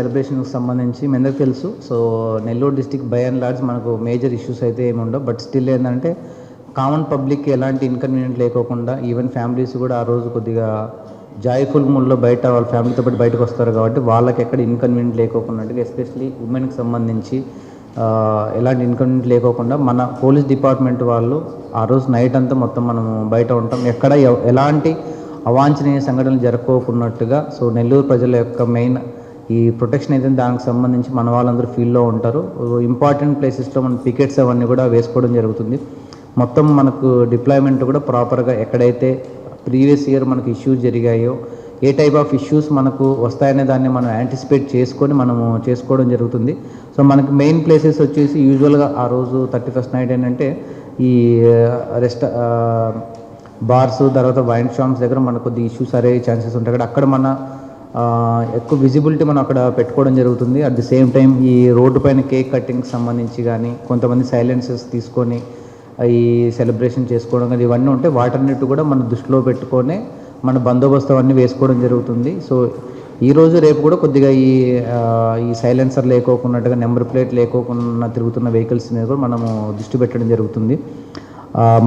సెలబ్రేషన్కి సంబంధించి మీ అందరికీ తెలుసు. So Nellore district by and large మనకు మేజర్ ఇష్యూస్ అయితే ఏమి ఉండవు. బట్ స్టిల్ ఏంటంటే కామన్ పబ్లిక్కి ఎలాంటి ఇన్కన్వీనియంట్ లేకోకుండా ఈవెన్ ఫ్యామిలీస్ కూడా ఆ రోజు కొద్దిగా జాయ్ఫుల్ మూడ్లో బయట వాళ్ళ ఫ్యామిలీతో పాటు బయటకు వస్తారు కాబట్టి వాళ్ళకి ఎక్కడ ఇన్కన్వీనియంట్ లేకోకుండా, ఎస్పెషలీ ఉమెన్కి సంబంధించి ఎలాంటి ఇన్కన్వీనియంట్ లేకోకుండా మన పోలీస్ డిపార్ట్మెంట్ వాళ్ళు ఆ రోజు నైట్ అంతా మొత్తం మనము బయట ఉంటాం. ఎక్కడ ఎలాంటి అవాంఛనీయ సంఘటనలు జరగకోకున్నట్టుగా. సో నెల్లూరు ప్రజల యొక్క మెయిన్ ఈ ప్రొటెక్షన్ అయితే దానికి సంబంధించి మన వాళ్ళందరూ ఫీల్డ్లో ఉంటారు. ఇంపార్టెంట్ ప్లేసెస్లో మన పికెట్స్ అవన్నీ కూడా వేసుకోవడం జరుగుతుంది. మొత్తం మనకు డిప్లాయ్మెంట్ కూడా ప్రాపర్గా ఎక్కడైతే ప్రీవియస్ ఇయర్ మనకు ఇష్యూస్ జరిగాయో, ఏ టైప్ ఆఫ్ ఇష్యూస్ మనకు వస్తాయనే దాన్ని మనం యాంటిసిపేట్ చేసుకొని మనము చేసుకోవడం జరుగుతుంది. సో మనకు మెయిన్ ప్లేసెస్ వచ్చేసి యూజువల్గా ఆ రోజు 31st నైట్ ఏంటంటే ఈ బార్స్, తర్వాత వైన్ షాప్స్ దగ్గర మనకు కొద్ది ఇష్యూస్ అయ్యే ఛాన్సెస్ ఉంటాయి కదా. అక్కడ మన ఎక్కువ విజిబిలిటీ మనం అక్కడ పెట్టుకోవడం జరుగుతుంది. అట్ ది సేమ్ టైం ఈ రోడ్డు పైన కేక్ కటింగ్కి సంబంధించి కానీ కొంతమంది సైలెన్సెస్ తీసుకొని ఈ సెలబ్రేషన్ చేసుకోవడం కానీ ఇవన్నీ ఉంటాయి. వాటన్నిటి కూడా మన దృష్టిలో పెట్టుకొని మన బందోబస్తు అవన్నీ వేసుకోవడం జరుగుతుంది. సో ఈరోజు రేపు కూడా కొద్దిగా ఈ సైలెన్సర్ లేకోకున్నట్టుగా, నెంబర్ ప్లేట్ లేకోకుండా తిరుగుతున్న వెహికల్స్ మీద కూడా మనము దృష్టి పెట్టడం జరుగుతుంది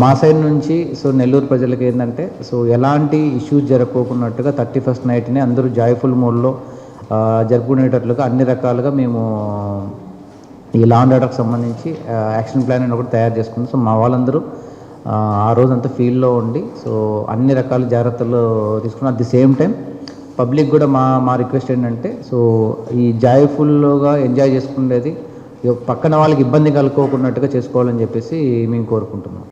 మా సైడ్ నుంచి. సో నెల్లూరు ప్రజలకు ఏంటంటే సో ఎలాంటి ఇష్యూస్ జరగకోకున్నట్టుగా 31st నైట్ని అందరూ జాయ్ఫుల్ మోడ్లో జరుపుకునేటట్లుగా అన్ని రకాలుగా మేము ఈ లా అండ్ ఆర్డర్కి సంబంధించి యాక్షన్ ప్లాన్ అని ఒకటి తయారు చేసుకున్నాం. సో మా వాళ్ళందరూ ఆ రోజంతా ఫీల్డ్లో ఉండి సో అన్ని రకాల జాగ్రత్తలు తీసుకున్నాం. At the same time public కూడా మా రిక్వెస్ట్ ఏంటంటే సో ఈ జాయ్ఫుల్గా ఎంజాయ్ చేసుకునేది పక్కన వాళ్ళకి ఇబ్బంది కలుకోకున్నట్టుగా చేసుకోవాలని చెప్పేసి మేము కోరుకుంటున్నాం.